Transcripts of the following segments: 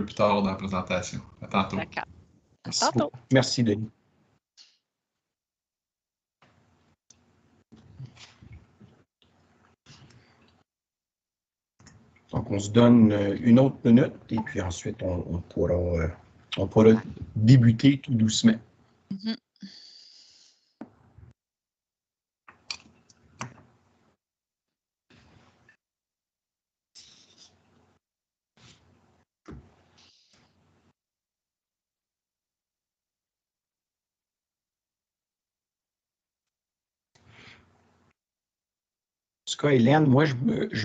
plus tard dans la présentation. À tantôt. D'accord. À Merci tantôt. beaucoup. Merci, Denis. Donc, on se donne une autre minute et puis ensuite, on pourra débuter tout doucement. Mhm. En tout cas, Hélène, moi, je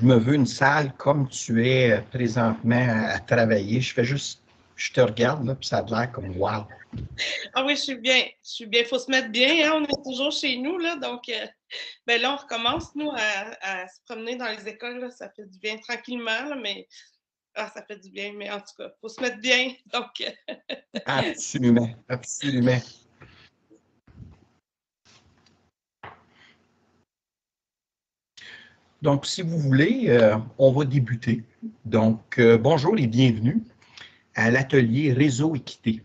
me veux une salle comme tu es présentement à travailler. Je te regarde, là, puis ça a l'air comme wow. Ah oui, je suis bien. Il faut se mettre bien, hein? On est toujours chez nous, là, donc ben là, on recommence, nous, à se promener dans les écoles, là. Ça fait du bien tranquillement, là, mais ça fait du bien, mais en tout cas, il faut se mettre bien, donc... Absolument, absolument. Donc, si vous voulez, on va débuter. Donc, bonjour et bienvenue à l'atelier Réseau Équité,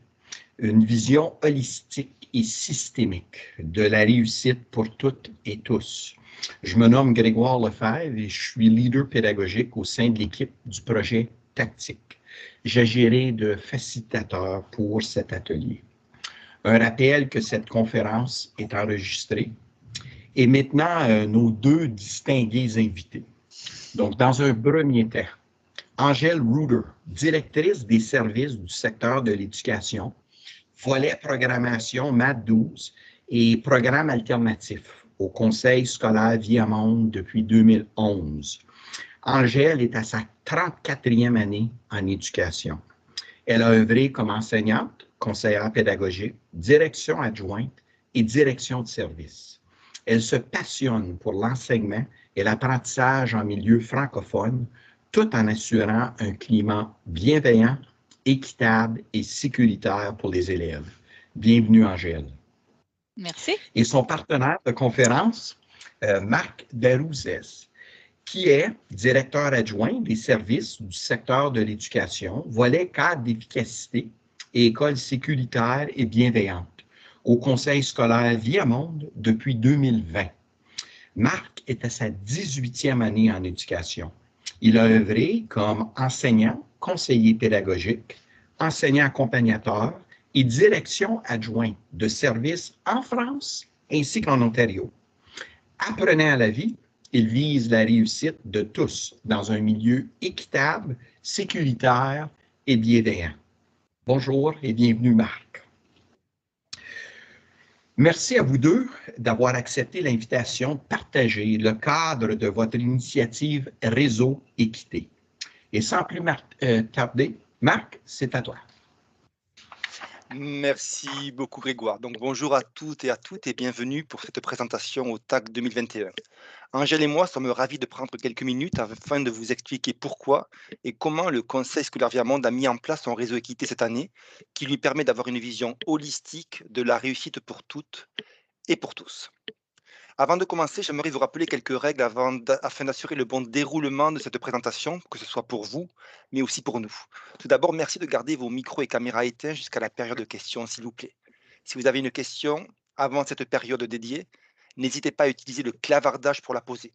une vision holistique et systémique de la réussite pour toutes et tous. Je me nomme Grégoire Lefebvre et je suis leader pédagogique au sein de l'équipe du projet Tactique. J'agirai de facilitateur pour cet atelier. Un rappel que cette conférence est enregistrée. Et maintenant, nos deux distingués invités. Donc, dans un premier temps, Angèle Ruder, directrice des services du secteur de l'éducation, volet programmation Math 12 et programme alternatif au Conseil scolaire Viamonde depuis 2011. Angèle est à sa 34e année en éducation. Elle a œuvré comme enseignante, conseillère pédagogique, direction adjointe et direction de service. Elle se passionne pour l'enseignement et l'apprentissage en milieu francophone, tout en assurant un climat bienveillant, équitable et sécuritaire pour les élèves. Bienvenue, Angèle. Merci. Et son partenaire de conférence, Marc Darouzès, qui est directeur adjoint des services du secteur de l'éducation, volet cadre d'efficacité et école sécuritaire et bienveillante au Conseil scolaire Viamonde depuis 2020. Marc est à sa 18e année en éducation. Il a œuvré comme enseignant, conseiller pédagogique, enseignant accompagnateur et direction adjointe de services en France ainsi qu'en Ontario. Apprenant à la vie, il vise la réussite de tous dans un milieu équitable, sécuritaire et bienveillant. Bonjour et bienvenue, Marc. Merci à vous deux d'avoir accepté l'invitation de partager le cadre de votre initiative Réseau Équité. Et sans plus tarder, Marc, c'est à toi. Merci beaucoup Grégoire. Donc bonjour à toutes et bienvenue pour cette présentation au TAC 2021. Angèle et moi sommes ravis de prendre quelques minutes afin de vous expliquer pourquoi et comment le Conseil scolaire Viamonde a mis en place son réseau équité cette année, qui lui permet d'avoir une vision holistique de la réussite pour toutes et pour tous. Avant de commencer, j'aimerais vous rappeler quelques règles afin d'assurer le bon déroulement de cette présentation, que ce soit pour vous, mais aussi pour nous. Tout d'abord, merci de garder vos micros et caméras éteints jusqu'à la période de questions, s'il vous plaît. Si vous avez une question avant cette période dédiée, n'hésitez pas à utiliser le clavardage pour la poser.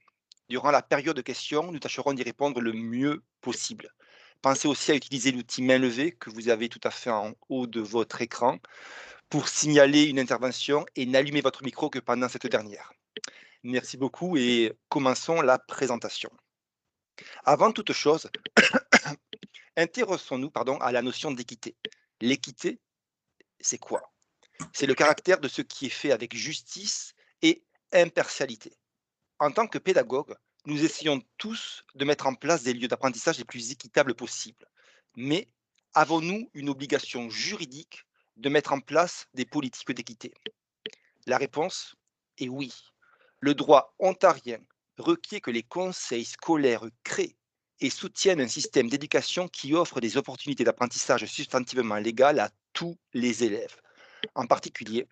Durant la période de questions, nous tâcherons d'y répondre le mieux possible. Pensez aussi à utiliser l'outil main levée que vous avez tout à fait en haut de votre écran pour signaler une intervention et n'allumer votre micro que pendant cette dernière. Merci beaucoup et commençons la présentation. Avant toute chose, intéressons-nous à la notion d'équité. L'équité, c'est quoi? C'est le caractère de ce qui est fait avec justice et impartialité. En tant que pédagogue, nous essayons tous de mettre en place des lieux d'apprentissage les plus équitables possibles. Mais avons-nous une obligation juridique de mettre en place des politiques d'équité? La réponse est oui. Le droit ontarien requiert que les conseils scolaires créent et soutiennent un système d'éducation qui offre des opportunités d'apprentissage substantivement légales à tous les élèves. En particulier,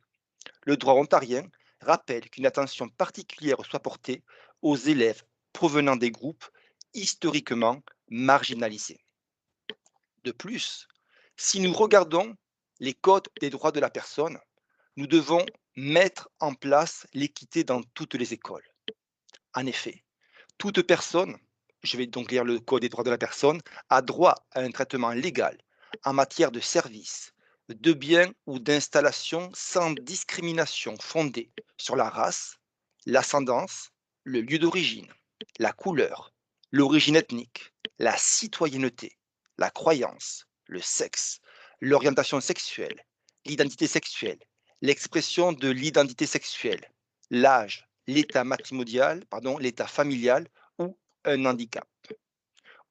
le droit ontarien rappelle qu'une attention particulière soit portée aux élèves provenant des groupes historiquement marginalisés. De plus, Si nous regardons les codes des droits de la personne, nous devons mettre en place l'équité dans toutes les écoles. En effet, toute personne, je vais donc lire le Code des droits de la personne, a droit à un traitement légal en matière de services, de biens ou d'installations sans discrimination fondée sur la race, l'ascendance, le lieu d'origine, la couleur, l'origine ethnique, la citoyenneté, la croyance, le sexe, l'orientation sexuelle, l'identité sexuelle, l'expression de l'identité sexuelle, l'âge, l'état matrimonial, l'état familial ou un handicap.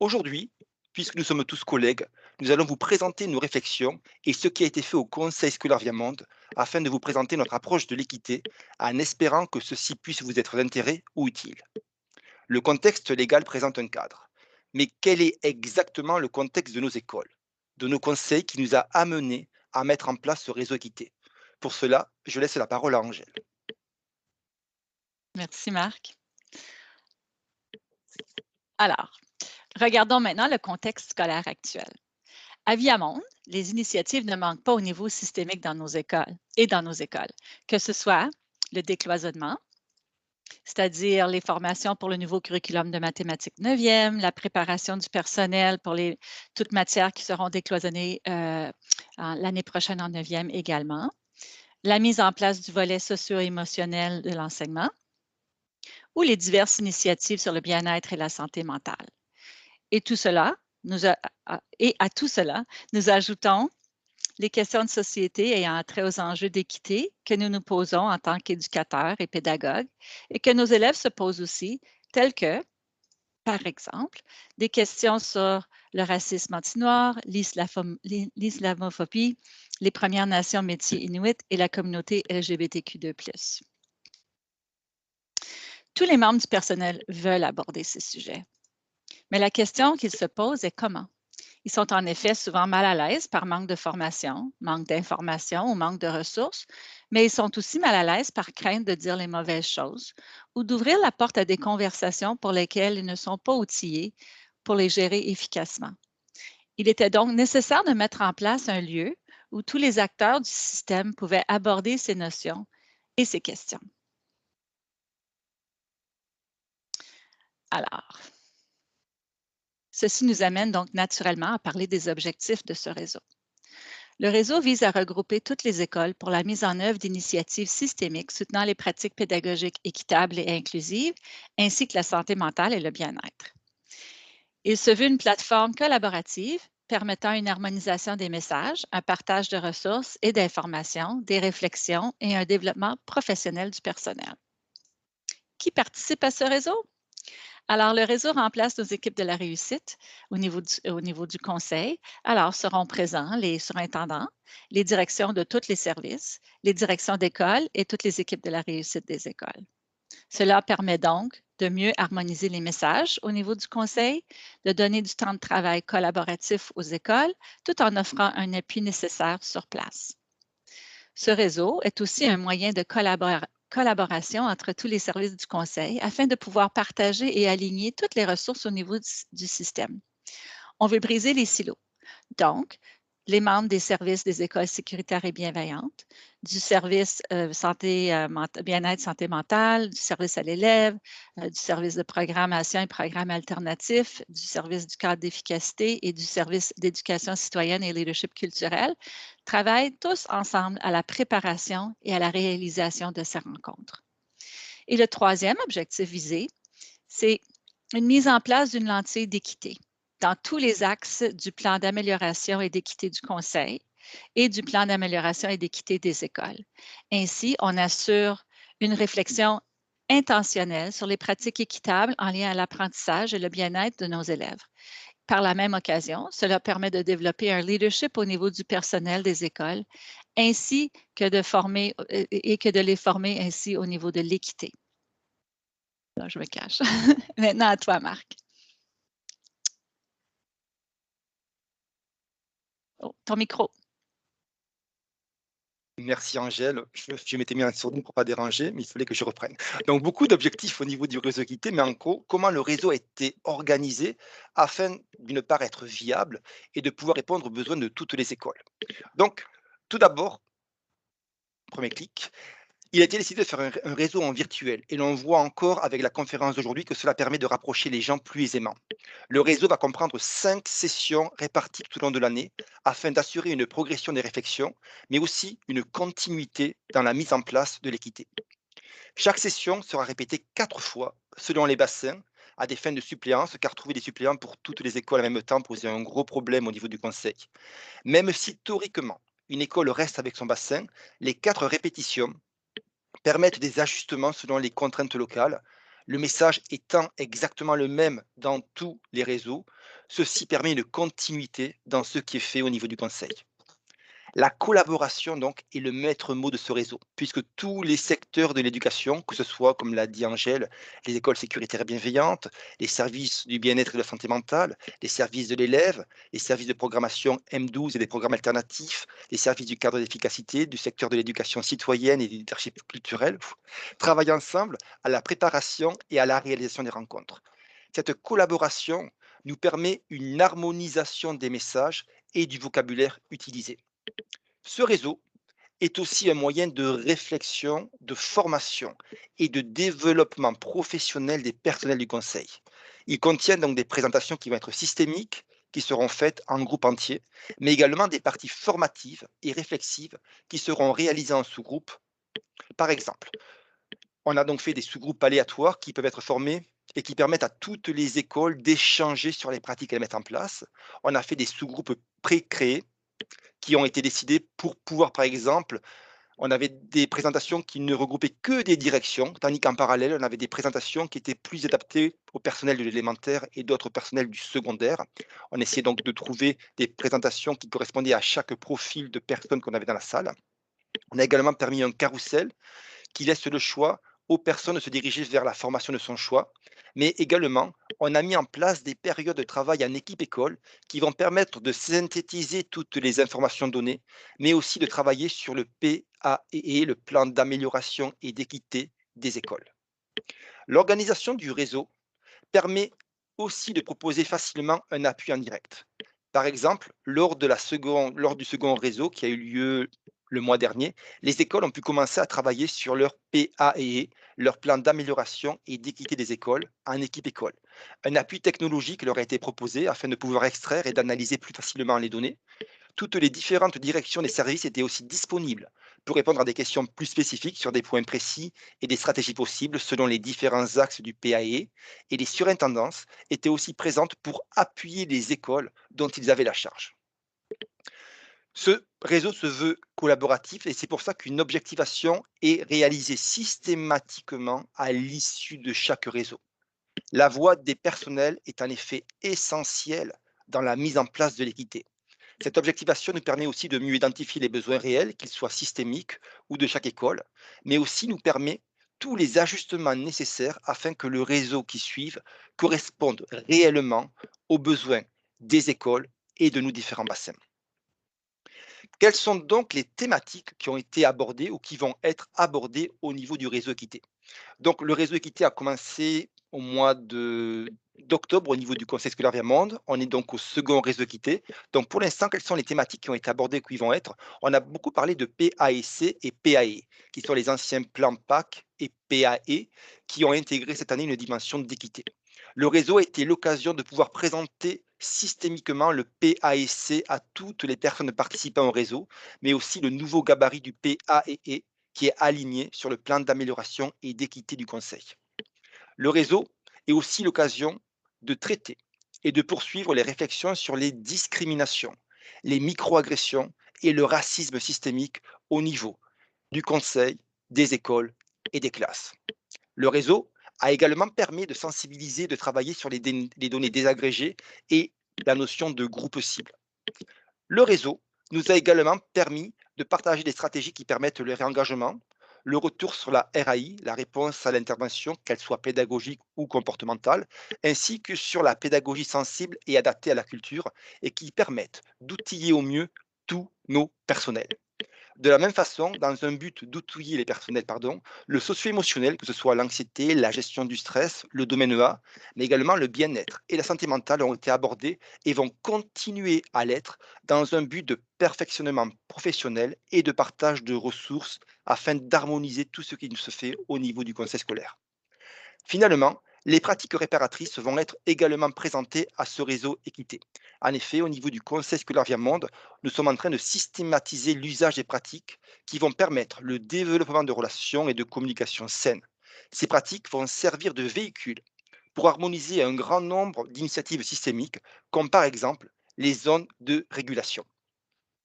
Aujourd'hui, puisque nous sommes tous collègues, nous allons vous présenter nos réflexions et ce qui a été fait au Conseil scolaire Via Monde afin de vous présenter notre approche de l'équité en espérant que ceci puisse vous être d'intérêt ou utile. Le contexte légal présente un cadre. Mais quel est exactement le contexte de nos écoles, de nos conseils qui nous a amenés à mettre en place ce réseau équité? Pour cela, je laisse la parole à Angèle. Merci, Marc. Alors, regardons maintenant le contexte scolaire actuel. À Via Monde, les initiatives ne manquent pas au niveau systémique dans nos écoles que ce soit le décloisonnement, c'est-à-dire les formations pour le nouveau curriculum de mathématiques 9e, la préparation du personnel pour toutes matières qui seront décloisonnées l'année prochaine en 9e également, la mise en place du volet socio-émotionnel de l'enseignement ou les diverses initiatives sur le bien-être et la santé mentale. Et à tout cela, nous ajoutons les questions de société ayant trait aux enjeux d'équité que nous nous posons en tant qu'éducateurs et pédagogues et que nos élèves se posent aussi, telles que, par exemple, des questions sur le racisme anti-noir, l'islamophobie, les Premières Nations métiers inuits et la communauté LGBTQ2+. Tous les membres du personnel veulent aborder ces sujets. Mais la question qu'ils se posent est comment? Ils sont en effet souvent mal à l'aise par manque de formation, manque d'information ou manque de ressources, mais ils sont aussi mal à l'aise par crainte de dire les mauvaises choses ou d'ouvrir la porte à des conversations pour lesquelles ils ne sont pas outillés pour les gérer efficacement. Il était donc nécessaire de mettre en place un lieu où tous les acteurs du système pouvaient aborder ces notions et ces questions. Alors, ceci nous amène donc naturellement à parler des objectifs de ce réseau. Le réseau vise à regrouper toutes les écoles pour la mise en œuvre d'initiatives systémiques soutenant les pratiques pédagogiques équitables et inclusives, ainsi que la santé mentale et le bien-être. Il se veut une plateforme collaborative permettant une harmonisation des messages, un partage de ressources et d'informations, des réflexions et un développement professionnel du personnel. Qui participe à ce réseau? Alors, le réseau remplace nos équipes de la réussite au niveau du conseil. Alors, seront présents les surintendants, les directions de tous les services, les directions d'école et toutes les équipes de la réussite des écoles. Cela permet donc de mieux harmoniser les messages au niveau du conseil, de donner du temps de travail collaboratif aux écoles, tout en offrant un appui nécessaire sur place. Ce réseau est aussi un moyen de collaboration entre tous les services du conseil afin de pouvoir partager et aligner toutes les ressources au niveau du système. On veut briser les silos. Donc, les membres des services des écoles sécuritaires et bienveillantes, du service bien-être santé mentale, du service à l'élève, du service de programmation et programmes alternatifs, du service du cadre d'efficacité et du service d'éducation citoyenne et leadership culturel, travaillent tous ensemble à la préparation et à la réalisation de ces rencontres. Et le troisième objectif visé, c'est une mise en place d'une lentille d'équité dans tous les axes du plan d'amélioration et d'équité du conseil et du plan d'amélioration et d'équité des écoles. Ainsi, on assure une réflexion intentionnelle sur les pratiques équitables en lien à l'apprentissage et le bien-être de nos élèves. Par la même occasion, cela permet de développer un leadership au niveau du personnel des écoles, ainsi que de les former ainsi au niveau de l'équité. Là, je me cache. Maintenant, à toi, Marc. Oh, ton micro. Merci Angèle. Je m'étais mis en sourdine pour ne pas déranger, mais il fallait que je reprenne. Donc, beaucoup d'objectifs au niveau du réseau équité, mais en gros, comment le réseau a été organisé afin, d'une part, être viable et de pouvoir répondre aux besoins de toutes les écoles. Donc, tout d'abord, premier clic, il a été décidé de faire un réseau en virtuel et l'on voit encore avec la conférence d'aujourd'hui que cela permet de rapprocher les gens plus aisément. Le réseau va comprendre 5 sessions réparties tout au long de l'année afin d'assurer une progression des réflexions, mais aussi une continuité dans la mise en place de l'équité. Chaque session sera répétée 4 fois selon les bassins à des fins de suppléance, car trouver des suppléants pour toutes les écoles en même temps posait un gros problème au niveau du conseil. Même si théoriquement, une école reste avec son bassin, les 4 répétitions permettent des ajustements selon les contraintes locales. Le message étant exactement le même dans tous les réseaux, ceci permet une continuité dans ce qui est fait au niveau du conseil. La collaboration, donc, est le maître mot de ce réseau, puisque tous les secteurs de l'éducation, que ce soit, comme l'a dit Angèle, les écoles sécuritaires et bienveillantes, les services du bien-être et de la santé mentale, les services de l'élève, les services de programmation M12 et des programmes alternatifs, les services du cadre d'efficacité, du secteur de l'éducation citoyenne et du leadership culturel, travaillent ensemble à la préparation et à la réalisation des rencontres. Cette collaboration nous permet une harmonisation des messages et du vocabulaire utilisé. Ce réseau est aussi un moyen de réflexion, de formation et de développement professionnel des personnels du conseil. Il contient donc des présentations qui vont être systémiques, qui seront faites en groupe entier, mais également des parties formatives et réflexives qui seront réalisées en sous-groupe. Par exemple, on a donc fait des sous-groupes aléatoires qui peuvent être formés et qui permettent à toutes les écoles d'échanger sur les pratiques qu'elles mettent en place. On a fait des sous-groupes pré-créés qui ont été décidés pour pouvoir, par exemple, on avait des présentations qui ne regroupaient que des directions, tandis qu'en parallèle, on avait des présentations qui étaient plus adaptées au personnel de l'élémentaire et d'autres personnels du secondaire. On essayait donc de trouver des présentations qui correspondaient à chaque profil de personnes qu'on avait dans la salle. On a également permis un carrousel qui laisse le choix aux personnes de se diriger vers la formation de son choix. Mais également, on a mis en place des périodes de travail en équipe école qui vont permettre de synthétiser toutes les informations données, mais aussi de travailler sur le PAEE, le plan d'amélioration et d'équité des écoles. L'organisation du réseau permet aussi de proposer facilement un appui en direct. Par exemple, lors du second réseau qui a eu lieu le mois dernier, les écoles ont pu commencer à travailler sur leur PAEE, leur plan d'amélioration et d'équité des écoles, en équipe école. Un appui technologique leur a été proposé afin de pouvoir extraire et d'analyser plus facilement les données. Toutes les différentes directions des services étaient aussi disponibles pour répondre à des questions plus spécifiques sur des points précis et des stratégies possibles selon les différents axes du PAE. Et les surintendances étaient aussi présentes pour appuyer les écoles dont ils avaient la charge. Ce réseau se veut collaboratif et c'est pour ça qu'une objectivation est réalisée systématiquement à l'issue de chaque réseau. La voix des personnels est en effet essentielle dans la mise en place de l'équité. Cette objectivation nous permet aussi de mieux identifier les besoins réels, qu'ils soient systémiques ou de chaque école, mais aussi nous permet tous les ajustements nécessaires afin que le réseau qui suive corresponde réellement aux besoins des écoles et de nos différents bassins. Quelles sont donc les thématiques qui ont été abordées ou qui vont être abordées au niveau du réseau équité? Donc, le réseau équité a commencé au mois d'octobre au niveau du Conseil scolaire Via Monde. On est donc au second réseau équité. Donc, pour l'instant, quelles sont les thématiques qui ont été abordées, qui vont être? On a beaucoup parlé de PAEC et PAE, qui sont les anciens plans PAC et PAE, qui ont intégré cette année une dimension d'équité. Le réseau a été l'occasion de pouvoir présenter systémiquement le PAEC à toutes les personnes participant au réseau, mais aussi le nouveau gabarit du PAEE, qui est aligné sur le plan d'amélioration et d'équité du Conseil. Le réseau est aussi l'occasion de traiter et de poursuivre les réflexions sur les discriminations, les microagressions et le racisme systémique au niveau du Conseil, des écoles et des classes. Le réseau a également permis de sensibiliser, de travailler sur les données désagrégées et la notion de groupe cible. Le réseau nous a également permis de partager des stratégies qui permettent le réengagement, le retour sur la RAI, la réponse à l'intervention, qu'elle soit pédagogique ou comportementale, ainsi que sur la pédagogie sensible et adaptée à la culture, et qui permettent d'outiller au mieux tous nos personnels. De la même façon, dans un but d'outiller les personnels, le socio-émotionnel, que ce soit l'anxiété, la gestion du stress, le domaine A, mais également le bien-être et la santé mentale ont été abordés et vont continuer à l'être dans un but de perfectionnement professionnel et de partage de ressources afin d'harmoniser tout ce qui se fait au niveau du conseil scolaire. Finalement, les pratiques réparatrices vont être également présentées à ce réseau équité. En effet, au niveau du Conseil scolaire Via Monde, nous sommes en train de systématiser l'usage des pratiques qui vont permettre le développement de relations et de communication saines. Ces pratiques vont servir de véhicule pour harmoniser un grand nombre d'initiatives systémiques, comme par exemple les zones de régulation.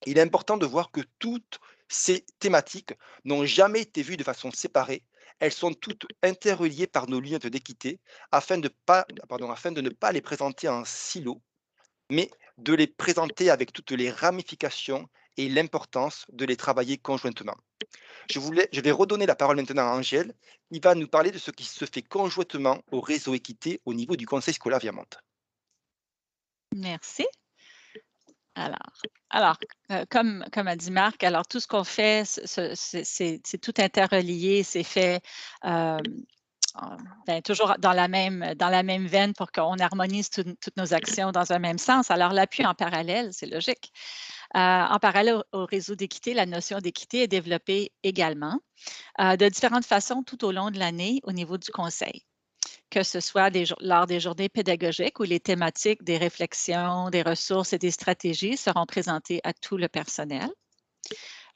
Il est important de voir que toutes ces thématiques n'ont jamais été vues de façon séparée. Elles sont toutes interreliées par nos lunettes d'équité afin afin de ne pas les présenter en silo, mais de les présenter avec toutes les ramifications et l'importance de les travailler conjointement. Je vais redonner la parole maintenant à Angèle, qui va nous parler de ce qui se fait conjointement au réseau équité au niveau du Conseil scolaire Via Monde. Merci. Alors comme a dit Marc, alors tout ce qu'on fait, c'est tout interrelié, c'est fait toujours dans la même veine pour qu'on harmonise toutes nos actions dans un même sens. Alors l'appui en parallèle, c'est logique. En parallèle au réseau d'équité, la notion d'équité est développée également de différentes façons tout au long de l'année au niveau du conseil, que ce soit lors des journées pédagogiques où les thématiques des réflexions, des ressources et des stratégies seront présentées à tout le personnel,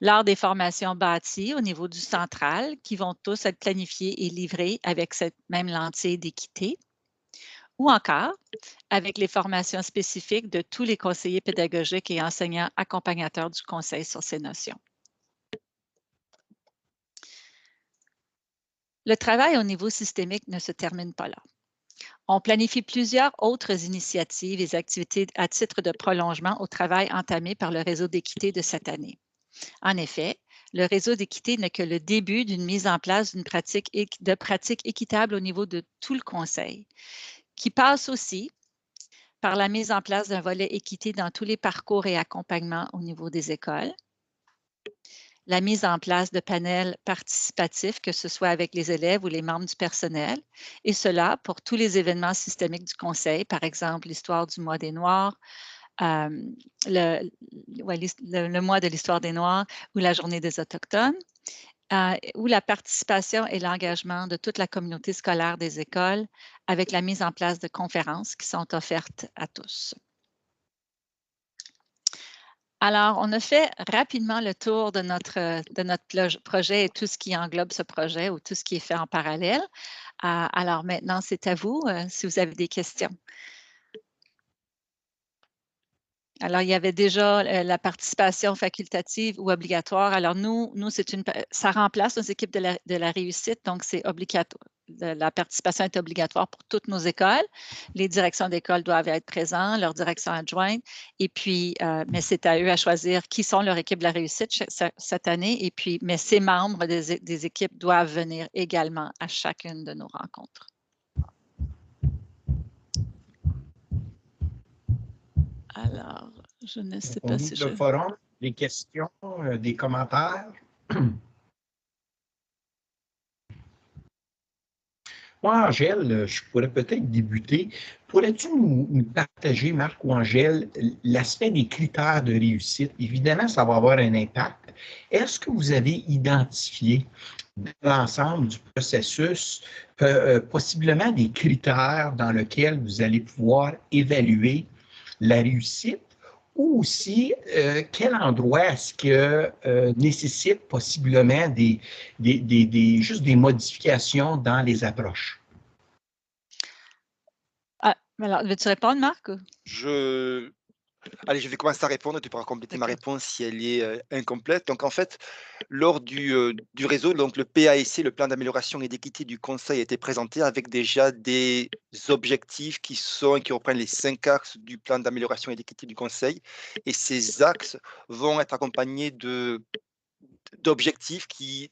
lors des formations bâties au niveau du central qui vont tous être planifiées et livrées avec cette même lentille d'équité, ou encore avec les formations spécifiques de tous les conseillers pédagogiques et enseignants accompagnateurs du conseil sur ces notions. Le travail au niveau systémique ne se termine pas là. On planifie plusieurs autres initiatives et activités à titre de prolongement au travail entamé par le réseau d'équité de cette année. En effet, le réseau d'équité n'est que le début d'une mise en place d'une pratique équitable au niveau de tout le conseil, qui passe aussi par la mise en place d'un volet équité dans tous les parcours et accompagnements au niveau des écoles, la mise en place de panels participatifs, que ce soit avec les élèves ou les membres du personnel, et cela pour tous les événements systémiques du conseil, par exemple l'histoire du mois des Noirs, le mois de l'histoire des Noirs ou la journée des Autochtones, ou la participation et l'engagement de toute la communauté scolaire des écoles avec la mise en place de conférences qui sont offertes à tous. Alors, on a fait rapidement le tour de notre projet et tout ce qui englobe ce projet ou tout ce qui est fait en parallèle. Alors maintenant, c'est à vous si vous avez des questions. Alors, il y avait déjà la participation facultative ou obligatoire. Alors, nous ça remplace nos équipes de la réussite, donc c'est obligatoire. La participation est obligatoire pour toutes nos écoles. Les directions d'école doivent être présentes, leur direction adjointe, et puis, mais c'est à eux à choisir qui sont leur équipe de la réussite cette année, et puis, mais ces membres des équipes doivent venir également à chacune de nos rencontres. Alors, je ne sais pas si le forum, des questions, des commentaires. Moi, Angèle, je pourrais peut-être débuter. Pourrais-tu nous partager, Marc ou Angèle, l'aspect des critères de réussite? Évidemment, ça va avoir un impact. Est-ce que vous avez identifié dans l'ensemble du processus possiblement des critères dans lesquels vous allez pouvoir évaluer la réussite? Ou aussi, quel endroit est-ce que nécessite possiblement juste des modifications dans les approches? Alors, veux-tu répondre, Marc? Allez, je vais commencer à répondre, tu pourras compléter ma réponse si elle est incomplète. Donc, en fait, lors du réseau, donc le PASC, le plan d'amélioration et d'équité du conseil, a été présenté avec déjà des objectifs qui reprennent les 5 axes du plan d'amélioration et d'équité du conseil. Et ces axes vont être accompagnés d'objectifs qui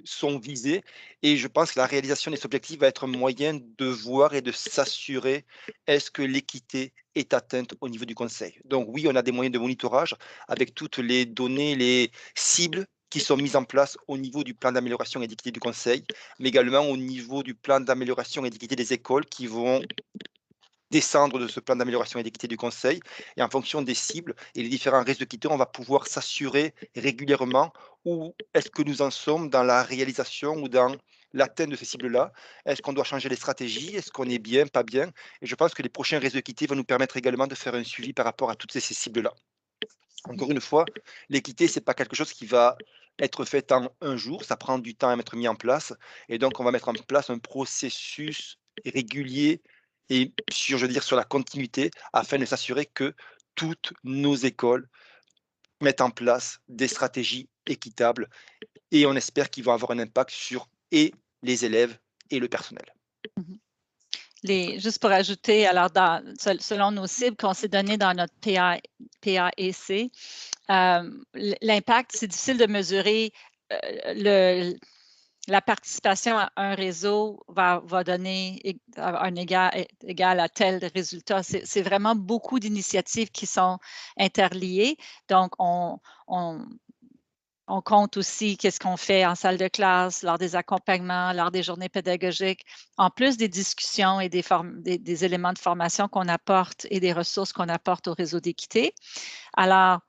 sont visés, et je pense que la réalisation des objectifs va être un moyen de voir et de s'assurer est-ce que l'équité est atteinte au niveau du conseil. Donc oui, on a des moyens de monitorage avec toutes les données, les cibles qui sont mises en place au niveau du plan d'amélioration et d'équité du conseil, mais également au niveau du plan d'amélioration et d'équité des écoles qui vont descendre de ce plan d'amélioration et d'équité du conseil. Et en fonction des cibles et les différents réseaux d'équité, on va pouvoir s'assurer régulièrement où est-ce que nous en sommes dans la réalisation ou dans l'atteinte de ces cibles-là. Est-ce qu'on doit changer les stratégies? Est-ce qu'on est bien, pas bien? Et je pense que les prochains réseaux d'équité vont nous permettre également de faire un suivi par rapport à toutes ces cibles-là. Encore une fois, l'équité, ce n'est pas quelque chose qui va être fait en un jour, ça prend du temps à être mis en place. Et donc, on va mettre en place un processus régulier et sur, je veux dire, sur la continuité afin de s'assurer que toutes nos écoles mettent en place des stratégies équitables et on espère qu'ils vont avoir un impact sur et les élèves et le personnel. Juste pour ajouter, alors selon nos cibles qu'on s'est données dans notre PAEC, l'impact, c'est difficile de mesurer la participation à un réseau va donner un égal à tel résultat. C'est vraiment beaucoup d'initiatives qui sont interliées. Donc, on compte aussi qu'est-ce qu'on fait en salle de classe, lors des accompagnements, lors des journées pédagogiques, en plus des discussions et des éléments de formation qu'on apporte et des ressources qu'on apporte au réseau d'équité. Alors,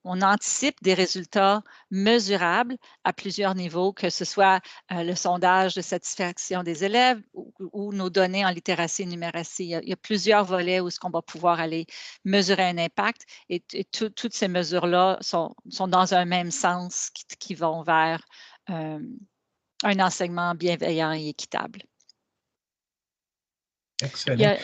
on anticipe des résultats mesurables à plusieurs niveaux, que ce soit le sondage de satisfaction des élèves ou nos données en littératie et numératie. Il y a plusieurs volets où on va pouvoir aller mesurer un impact et toutes ces mesures-là sont dans un même sens qui vont vers un enseignement bienveillant et équitable. Excellent.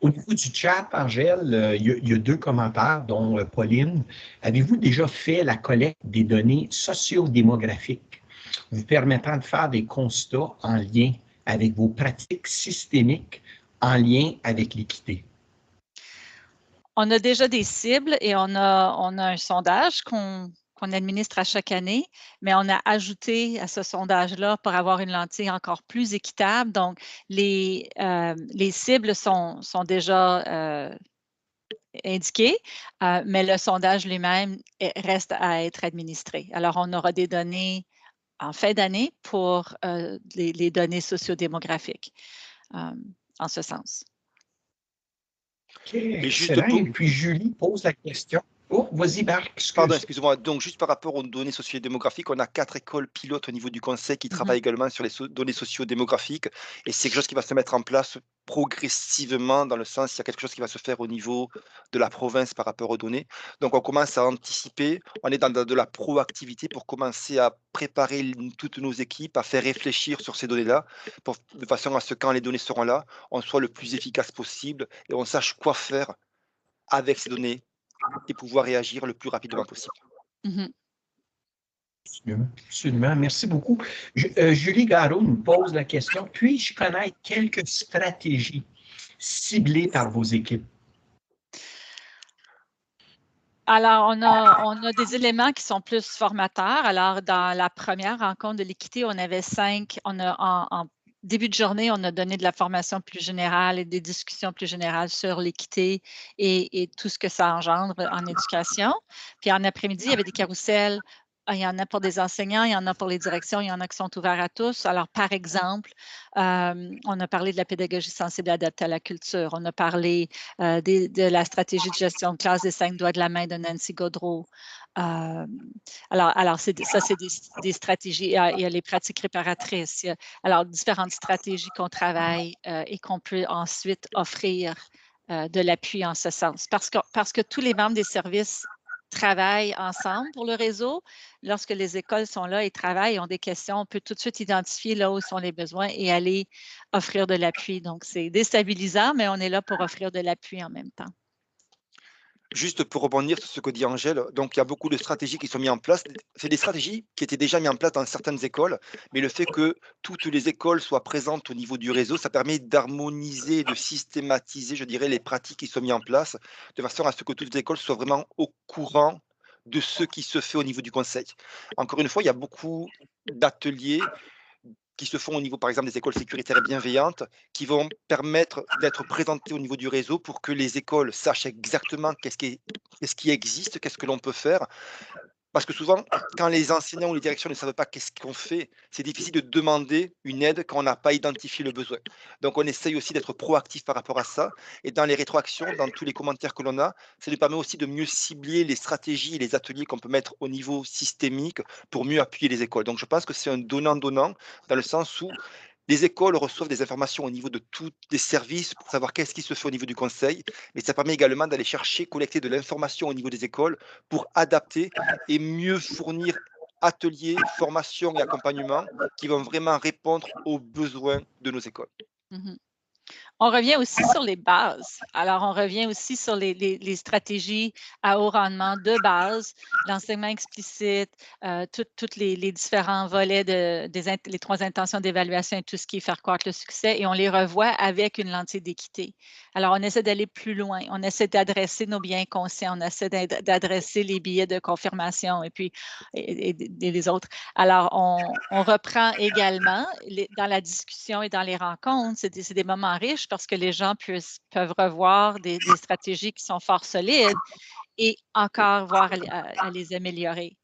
Au niveau du chat, Angèle, il y a 2 commentaires, dont Pauline. Avez-vous déjà fait la collecte des données sociodémographiques, vous permettant de faire des constats en lien avec vos pratiques systémiques, en lien avec l'équité? On a déjà des cibles et on a un sondage qu'on administre à chaque année, mais on a ajouté à ce sondage-là pour avoir une lentille encore plus équitable. Donc, les cibles sont déjà indiquées, mais le sondage lui-même reste à être administré. Alors, on aura des données en fin d'année pour les données sociodémographiques en ce sens. OK, excellent. Et puis, Julie pose la question. Oh, vas-y, Marc. Pardon, excuse-moi. Donc, juste par rapport aux données sociodémographiques, on a 4 écoles pilotes au niveau du conseil qui travaillent également sur les données sociodémographiques. Et c'est quelque chose qui va se mettre en place progressivement, dans le sens, il y a quelque chose qui va se faire au niveau de la province par rapport aux données. Donc, on commence à anticiper. On est dans de la proactivité pour commencer à préparer toutes nos équipes, à faire réfléchir sur ces données-là, de façon à ce que quand les données seront là, on soit le plus efficace possible et on sache quoi faire avec ces données et pouvoir réagir le plus rapidement possible. Absolument. Merci beaucoup. Julie Garot nous pose la question, puis-je connaître quelques stratégies ciblées par vos équipes? Alors, on a des éléments qui sont plus formateurs. Alors, dans la première rencontre de l'équité, on avait 5. En début de journée, on a donné de la formation plus générale et des discussions plus générales sur l'équité et tout ce que ça engendre en éducation. Puis en après-midi, il y avait des carousels. Il y en a pour des enseignants, il y en a pour les directions, il y en a qui sont ouverts à tous. Alors, par exemple, on a parlé de la pédagogie sensible et adaptée à la culture. On a parlé de la stratégie de gestion de classe des 5 doigts de la main de Nancy Gaudreault. Alors c'est des stratégies. Il y a les pratiques réparatrices. Alors, différentes stratégies qu'on travaille et qu'on peut ensuite offrir de l'appui en ce sens. Parce que tous les membres des services travaillent ensemble pour le réseau. Lorsque les écoles sont là et travaillent, ont des questions, on peut tout de suite identifier là où sont les besoins et aller offrir de l'appui. Donc, c'est déstabilisant, mais on est là pour offrir de l'appui en même temps. Juste pour rebondir sur ce que dit Angèle, donc il y a beaucoup de stratégies qui sont mises en place. C'est des stratégies qui étaient déjà mises en place dans certaines écoles, mais le fait que toutes les écoles soient présentes au niveau du réseau, ça permet d'harmoniser, de systématiser, je dirais, les pratiques qui sont mises en place, de façon à ce que toutes les écoles soient vraiment au courant de ce qui se fait au niveau du conseil. Encore une fois, il y a beaucoup d'ateliers qui se font au niveau, par exemple, des écoles sécuritaires et bienveillantes, qui vont permettre d'être présentées au niveau du réseau pour que les écoles sachent exactement qu'est-ce qui existe, qu'est-ce que l'on peut faire, Parce que souvent, quand les enseignants ou les directions ne savent pas qu'est-ce qu'on fait, c'est difficile de demander une aide quand on n'a pas identifié le besoin. Donc, on essaye aussi d'être proactif par rapport à ça. Et dans les rétroactions, dans tous les commentaires que l'on a, ça nous permet aussi de mieux cibler les stratégies et les ateliers qu'on peut mettre au niveau systémique pour mieux appuyer les écoles. Donc, je pense que c'est un donnant-donnant dans le sens où les écoles reçoivent des informations au niveau de tous les services pour savoir qu'est-ce qui se fait au niveau du conseil, mais ça permet également d'aller chercher, collecter de l'information au niveau des écoles pour adapter et mieux fournir ateliers, formations et accompagnements qui vont vraiment répondre aux besoins de nos écoles. Mhm. On revient aussi sur les bases. Alors, on revient aussi sur les stratégies à haut rendement de base, l'enseignement explicite, tous les différents volets, les 3 intentions d'évaluation et tout ce qui est faire croître le succès, et on les revoit avec une lentille d'équité. Alors, on essaie d'aller plus loin. On essaie d'adresser nos biens conscients. On essaie d'adresser les billets de confirmation et puis et les autres. Alors, on reprend également dans la discussion et dans les rencontres, c'est des moments riches parce que les gens peuvent revoir des stratégies qui sont fort solides et encore voir à les améliorer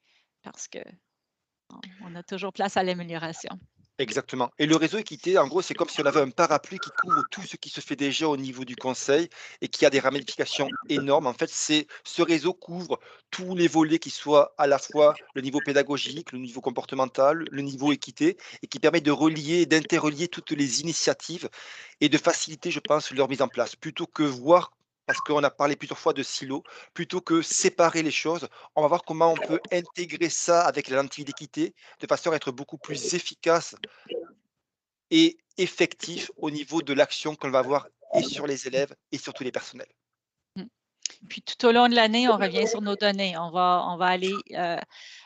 parce qu'on a toujours place à l'amélioration. Exactement. Et le réseau équité, en gros, c'est comme si on avait un parapluie qui couvre tout ce qui se fait déjà au niveau du conseil et qui a des ramifications énormes. En fait, ce réseau couvre tous les volets qui soient à la fois le niveau pédagogique, le niveau comportemental, le niveau équité, et qui permet de relier et d'interrelier toutes les initiatives et de faciliter, je pense, leur mise en place, plutôt que voir, parce qu'on a parlé plusieurs fois de silos, plutôt que séparer les choses, on va voir comment on peut intégrer ça avec la lentille d'équité de façon à être beaucoup plus efficace et effectif au niveau de l'action qu'on va avoir et sur les élèves et sur tous les personnels. Puis tout au long de l'année, on revient sur nos données. On va aller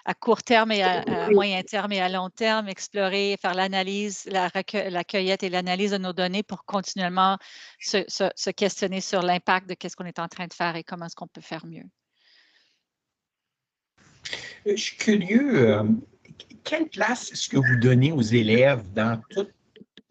à court terme et à moyen terme et à long terme, explorer, faire l'analyse, la cueillette et l'analyse de nos données pour continuellement se questionner sur l'impact de ce qu'on est en train de faire et comment est-ce qu'on peut faire mieux. Je suis curieux, quelle place est-ce que vous donnez aux élèves dans toute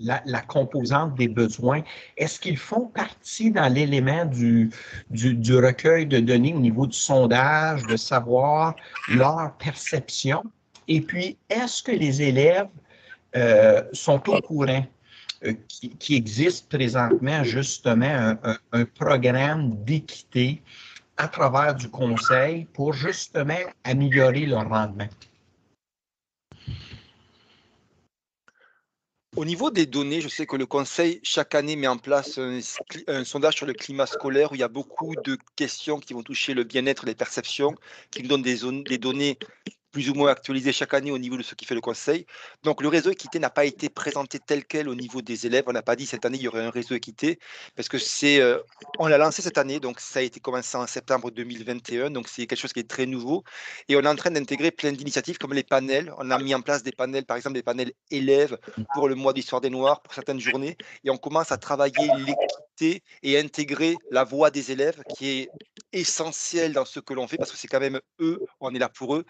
la composante des besoins? Est-ce qu'ils font partie dans l'élément du recueil de données au niveau du sondage, de savoir leur perception? Et puis, est-ce que les élèves sont au courant qu'il existe présentement justement un programme d'équité à travers du conseil pour justement améliorer leur rendement? Au niveau des données, je sais que le conseil, chaque année, met en place un sondage sur le climat scolaire où il y a beaucoup de questions qui vont toucher le bien-être, les perceptions, qui nous donnent des données plus ou moins actualisées chaque année au niveau de ce qui fait le conseil. Donc, le réseau équité n'a pas été présenté tel quel au niveau des élèves. On n'a pas dit cette année, il y aurait un réseau équité, parce que on l'a lancé cette année, donc ça a été commencé en septembre 2021, donc c'est quelque chose qui est très nouveau. Et on est en train d'intégrer plein d'initiatives comme les panels. On a mis en place des panels, par exemple des panels élèves pour le mois d'histoire des Noirs, pour certaines journées. Et on commence à travailler l'équité et intégrer la voix des élèves, qui est essentielle dans ce que l'on fait, parce que c'est quand même eux, on est là pour eux,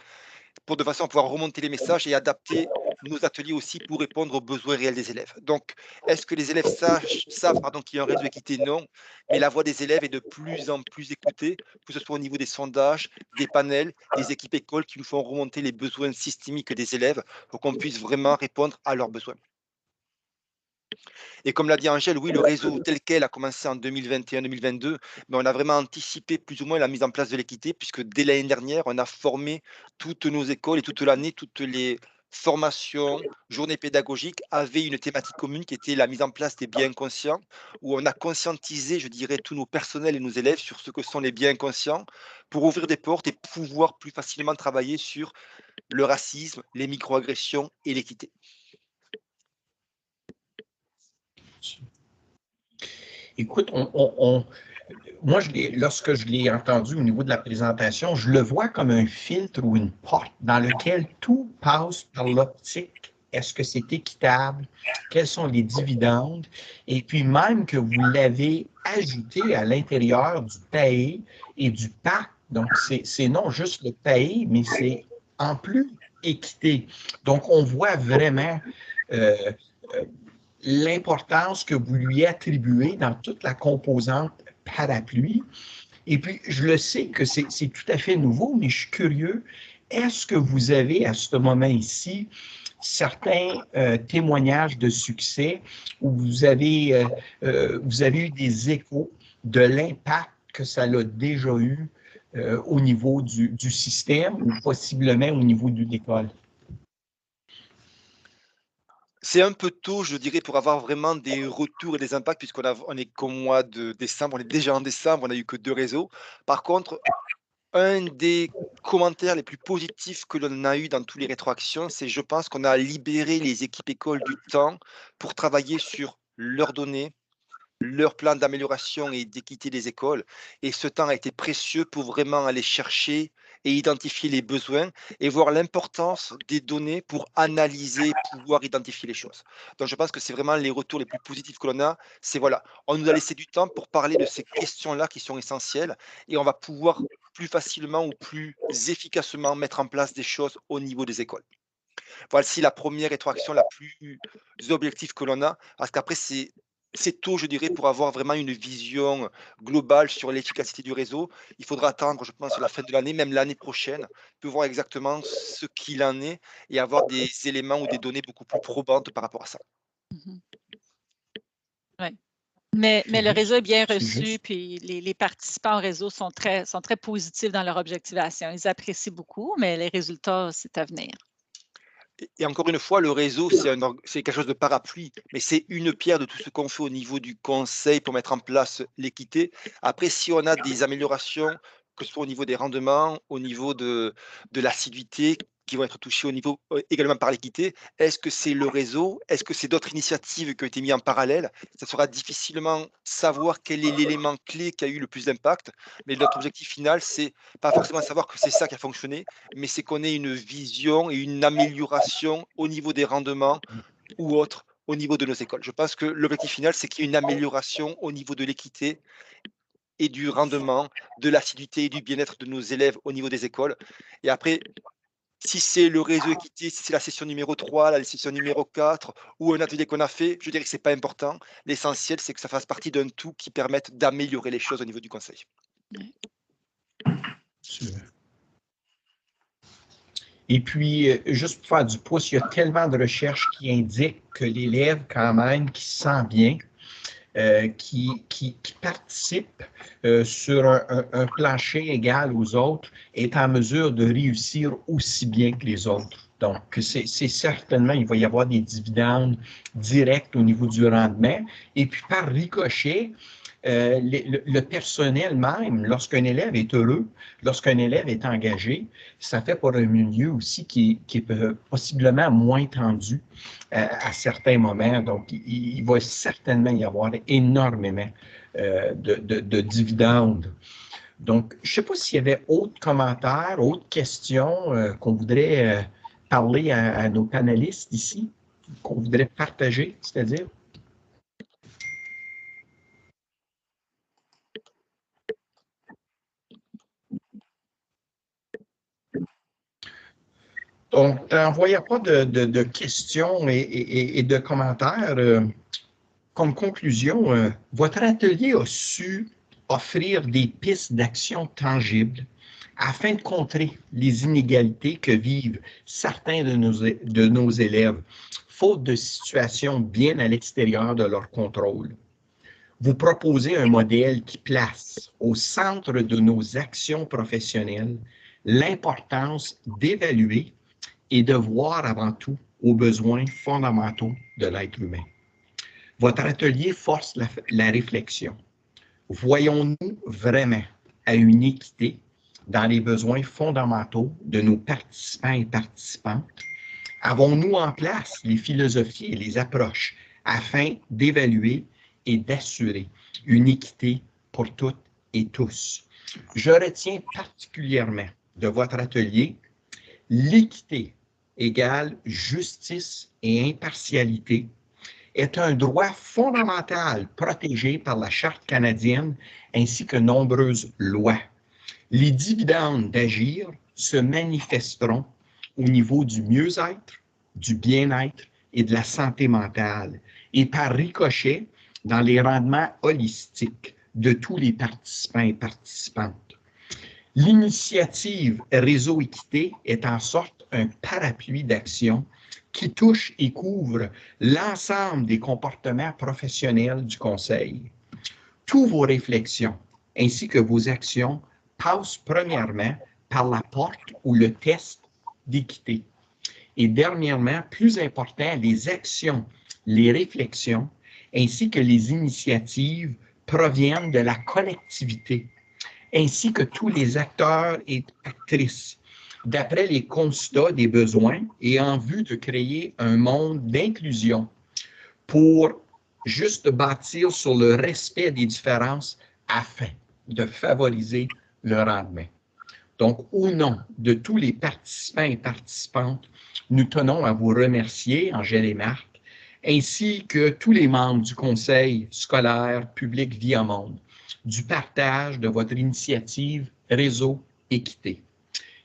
pour de façon à pouvoir remonter les messages et adapter nos ateliers aussi pour répondre aux besoins réels des élèves. Donc, est-ce que les élèves savent qu'il y a un réseau équité? Non, mais la voix des élèves est de plus en plus écoutée, que ce soit au niveau des sondages, des panels, des équipes écoles qui nous font remonter les besoins systémiques des élèves pour qu'on puisse vraiment répondre à leurs besoins. Et comme l'a dit Angèle, oui, le réseau tel quel a commencé en 2021-2022, mais on a vraiment anticipé plus ou moins la mise en place de l'équité, puisque dès l'année dernière, on a formé toutes nos écoles et toute l'année, toutes les formations, journées pédagogiques avaient une thématique commune qui était la mise en place des biens conscients, où on a conscientisé, je dirais, tous nos personnels et nos élèves sur ce que sont les biens conscients pour ouvrir des portes et pouvoir plus facilement travailler sur le racisme, les microagressions et l'équité. Écoute, moi, lorsque je l'ai entendu au niveau de la présentation, je le vois comme un filtre ou une porte dans lequel tout passe par l'optique. Est-ce que c'est équitable? Quels sont les dividendes? Et puis même que vous l'avez ajouté à l'intérieur du PAE et du PAC. Donc, c'est non juste le PAE, mais c'est en plus équité. Donc, on voit vraiment l'importance que vous lui attribuez dans toute la composante parapluie. Et puis, je le sais que c'est tout à fait nouveau, mais je suis curieux. est-ce que vous avez à ce moment ici certains témoignages de succès où vous avez eu des échos de l'impact que ça a déjà eu au niveau du système ou possiblement au niveau de l'école? C'est un peu tôt, je dirais, pour avoir vraiment des retours et des impacts, on est qu'au mois de décembre, on est déjà en décembre, on n'a eu que 2 réseaux. Par contre, un des commentaires les plus positifs que l'on a eu dans tous les rétroactions, c'est je pense qu'on a libéré les équipes écoles du temps pour travailler sur leurs données, leur plan d'amélioration et d'équité des écoles. Et ce temps a été précieux pour vraiment aller chercher et identifier les besoins et voir l'importance des données pour analyser, pouvoir identifier les choses. Donc, je pense que c'est vraiment les retours les plus positifs que l'on a. C'est voilà, on nous a laissé du temps pour parler de ces questions-là qui sont essentielles et on va pouvoir plus facilement ou plus efficacement mettre en place des choses au niveau des écoles. Voici la première rétroaction la plus objective que l'on a, parce qu'après, c'est tôt, je dirais, pour avoir vraiment une vision globale sur l'efficacité du réseau. Il faudra attendre, je pense, la fin de l'année, même l'année prochaine, pour voir exactement ce qu'il en est et avoir des éléments ou des données beaucoup plus probantes par rapport à ça. Oui. Mais le réseau est bien reçu, juste. puis les participants au réseau sont très positifs dans leur objectivation. Ils apprécient beaucoup, mais les résultats, c'est à venir. Et encore une fois, le réseau, c'est quelque chose de parapluie, mais c'est une pierre de tout ce qu'on fait au niveau du conseil pour mettre en place l'équité. Après, si on a des améliorations, que ce soit au niveau des rendements, au niveau de l'assiduité, qui vont être touchées au niveau également par l'équité, est-ce que c'est le réseau? Est-ce que c'est d'autres initiatives qui ont été mises en parallèle? Ça sera difficilement savoir quel est l'élément clé qui a eu le plus d'impact, mais notre objectif final, c'est pas forcément savoir que c'est ça qui a fonctionné, mais c'est qu'on ait une vision et une amélioration au niveau des rendements ou autres au niveau de nos écoles. Je pense que l'objectif final, c'est qu'il y ait une amélioration au niveau de l'équité et du rendement, de l'assiduité et du bien-être de nos élèves au niveau des écoles. Et après, si c'est le réseau équité, si c'est la session numéro 3, la session numéro 4 ou un atelier qu'on a fait, je dirais que ce n'est pas important. L'essentiel, c'est que ça fasse partie d'un tout qui permette d'améliorer les choses au niveau du conseil. Super. Et puis, juste pour faire du pouce, il y a tellement de recherches qui indiquent que l'élève, quand même, qui se sent bien, qui participe sur un plancher égal aux autres, est en mesure de réussir aussi bien que les autres. Donc, c'est certainement, il va y avoir des dividendes directs au niveau du rendement. Et puis, par ricochet, le personnel même, lorsqu'un élève est heureux, lorsqu'un élève est engagé, ça fait pour un milieu aussi qui est possiblement moins tendu à certains moments. Donc, il va certainement y avoir énormément de dividendes. Donc, je ne sais pas s'il y avait autres commentaires, autres questions qu'on voudrait parler à nos panélistes ici, qu'on voudrait partager, c'est-à-dire. Donc, en voyant pas de questions et de commentaires, comme conclusion, votre atelier a su offrir des pistes d'action tangibles afin de contrer les inégalités que vivent certains de nos élèves, faute de situations bien à l'extérieur de leur contrôle. Vous proposez un modèle qui place au centre de nos actions professionnelles l'importance d'évaluer et de voir avant tout aux besoins fondamentaux de l'être humain. Votre atelier force la réflexion. Voyons-nous vraiment à une équité dans les besoins fondamentaux de nos participants et participantes? Avons-nous en place les philosophies et les approches afin d'évaluer et d'assurer une équité pour toutes et tous? Je retiens particulièrement de votre atelier l'équité égale justice et impartialité est un droit fondamental protégé par la Charte canadienne ainsi que nombreuses lois. Les dividendes d'agir se manifesteront au niveau du mieux-être, du bien-être et de la santé mentale et par ricochet dans les rendements holistiques de tous les participants et participantes. L'initiative Réseau Équité est en sorte un parapluie d'action qui touche et couvre l'ensemble des comportements professionnels du Conseil. Toutes vos réflexions ainsi que vos actions passent premièrement par la porte ou le test d'équité. Et dernièrement, plus important, les actions, les réflexions ainsi que les initiatives proviennent de la collectivité, ainsi que tous les acteurs et actrices, d'après les constats des besoins et en vue de créer un monde d'inclusion pour juste bâtir sur le respect des différences afin de favoriser le rendement. Donc, au nom de tous les participants et participantes, nous tenons à vous remercier, Angèle et Marc, ainsi que tous les membres du Conseil scolaire public Viamonde, du partage de votre initiative Réseau Équité.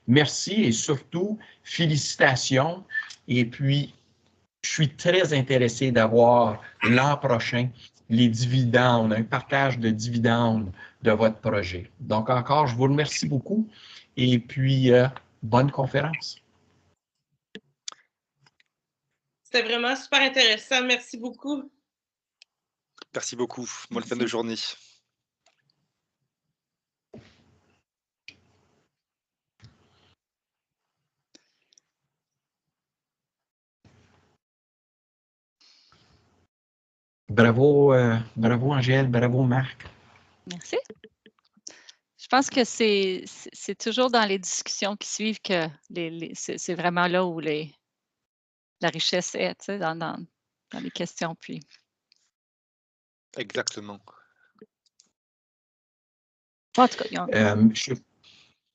Merci et surtout, félicitations. Et puis, je suis très intéressé d'avoir l'an prochain les dividendes, un partage de dividendes de votre projet. Donc, encore, je vous remercie beaucoup et puis, bonne conférence. C'était vraiment super intéressant. Merci beaucoup. Merci beaucoup. Bonne fin de journée. Bravo, bravo Angèle, bravo Marc. Merci. Je pense que c'est toujours dans les discussions qui suivent que c'est vraiment là où la richesse est, tu sais, dans les questions. Puis. Exactement. En tout cas,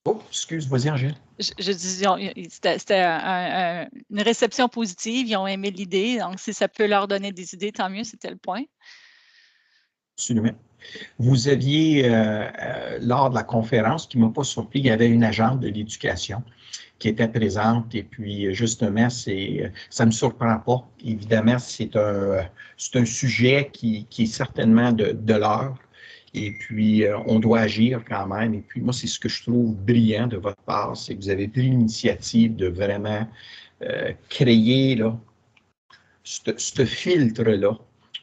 Oh, excuse, vas-y Angèle. Je dis, c'était une réception positive, ils ont aimé l'idée, donc si ça peut leur donner des idées, tant mieux, c'était le point. Absolument. Vous aviez, lors de la conférence, qui ne m'a pas surpris, il y avait une agente de l'éducation qui était présente et puis justement, ça ne me surprend pas. Évidemment, c'est un sujet qui est certainement de l'heure et puis on doit agir quand même. Et puis moi, c'est ce que je trouve brillant de votre part, c'est que vous avez pris l'initiative de vraiment créer là, ce filtre-là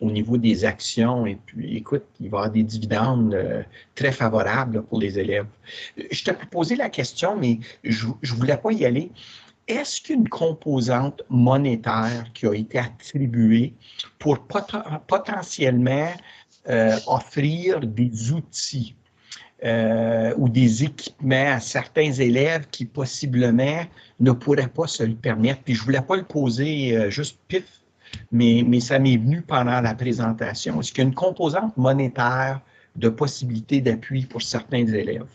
au niveau des actions. Et puis, écoute, il va y avoir des dividendes très favorables pour les élèves. Je t'ai posé la question, mais je ne voulais pas y aller. Est-ce qu'une composante monétaire qui a été attribuée pour potentiellement offrir des outils ou des équipements à certains élèves qui possiblement ne pourraient pas se le permettre? Puis je ne voulais pas le poser juste pif, mais ça m'est venu pendant la présentation. Est-ce qu'il y a une composante monétaire de possibilité d'appui pour certains élèves?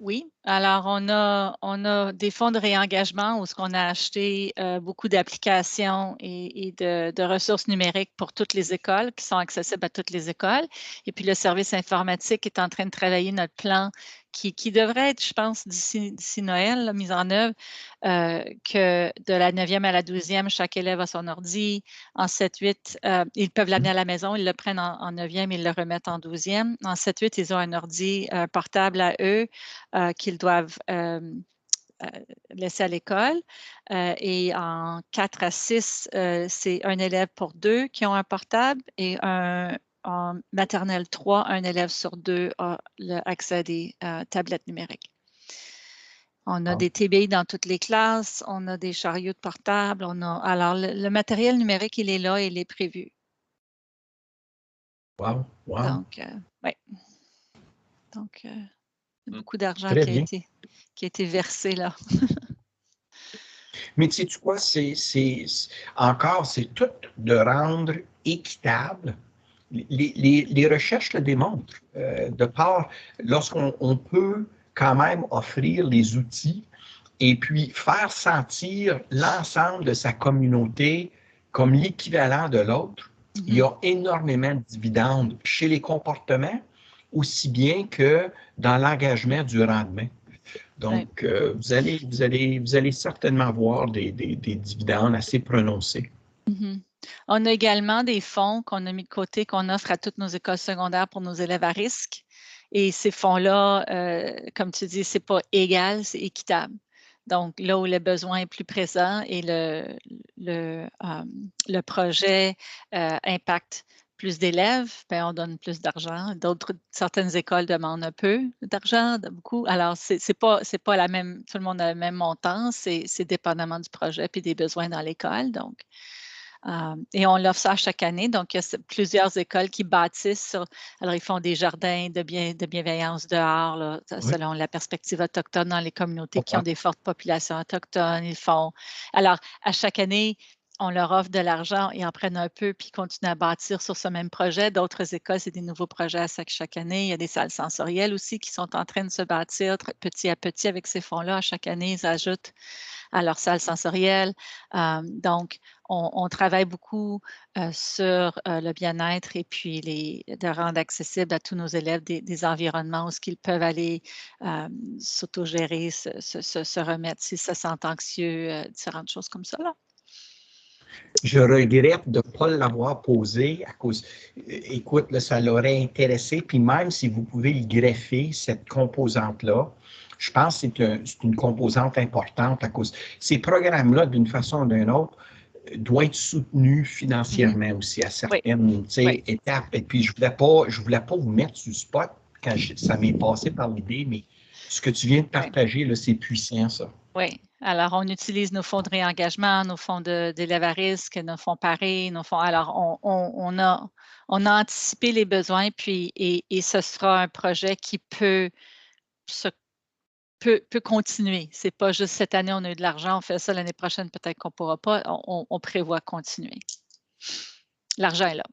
Oui. Alors, on a des fonds de réengagement où on a acheté beaucoup d'applications et de ressources numériques pour toutes les écoles qui sont accessibles à toutes les écoles. Et puis, le service informatique est en train de travailler notre plan qui devrait être, je pense, d'ici Noël, là, mis en œuvre, que de la 9e à la 12e, chaque élève a son ordi. En 7-8, ils peuvent l'amener à la maison, ils le prennent en 9e, ils le remettent en 12e. En 7-8, ils ont un ordi portable à eux qu'ils doivent laisser à l'école. Et en 4 à 6, c'est un élève pour 2 qui ont un portable et en maternelle 3, un élève sur 2 a accès à des tablettes numériques. On a des TBI dans toutes les classes, on a des chariots de portables, alors le matériel numérique, il est là, il est prévu. Wow. Donc, oui. Donc, il y a beaucoup d'argent qui a été versé là. Mais tu sais quoi, c'est tout de rendre équitable. Les recherches le démontrent. De part, lorsqu'on peut quand même offrir les outils et puis faire sentir l'ensemble de sa communauté comme l'équivalent de l'autre, il y a énormément de dividendes chez les comportements, aussi bien que dans l'engagement du rendement. Donc, vous allez certainement voir des dividendes assez prononcés. On a également des fonds qu'on a mis de côté, qu'on offre à toutes nos écoles secondaires pour nos élèves à risque. Et ces fonds-là, comme tu dis, ce n'est pas égal, c'est équitable. Donc, là où le besoin est plus présent et le projet impacte plus d'élèves, ben, on donne plus d'argent. Certaines écoles demandent un peu d'argent, beaucoup. Alors, c'est pas la même, tout le monde a le même montant, c'est dépendamment du projet et des besoins dans l'école. Donc, et on l'offre ça chaque année. Donc, il y a plusieurs écoles qui bâtissent alors, ils font des jardins de bienveillance dehors, là, selon la perspective autochtone dans les communautés qui ont des fortes populations autochtones. Ils font. Alors, à chaque année, on leur offre de l'argent, ils en prennent un peu, puis ils continuent à bâtir sur ce même projet. D'autres écoles, c'est des nouveaux projets à chaque année. Il y a des salles sensorielles aussi qui sont en train de se bâtir petit à petit avec ces fonds-là. À chaque année, ils ajoutent à leur salle sensorielle. Donc, on travaille beaucoup sur le bien-être et puis de rendre accessible à tous nos élèves des environnements où ils peuvent aller s'autogérer, se remettre s'ils se sentent anxieux, différentes choses comme ça, là. Je regrette de ne pas l'avoir posé à cause, écoute, là, ça l'aurait intéressé, puis même si vous pouvez le greffer, cette composante-là, je pense que c'est une composante importante à cause. Ces programmes-là, d'une façon ou d'une autre, doivent être soutenus financièrement aussi à certaines étapes. Et puis, je ne voulais pas vous mettre sur le spot quand ça m'est passé par l'idée, mais ce que tu viens de partager, là, c'est puissant, ça. Oui. Alors, on utilise nos fonds de réengagement, nos fonds d'élèves à risque, nos fonds parés, nos fonds. Alors, on a anticipé les besoins, puis et ce sera un projet qui peut continuer. Ce n'est pas juste cette année, on a eu de l'argent, on fait ça l'année prochaine, peut-être qu'on ne pourra pas. On prévoit continuer. L'argent est là.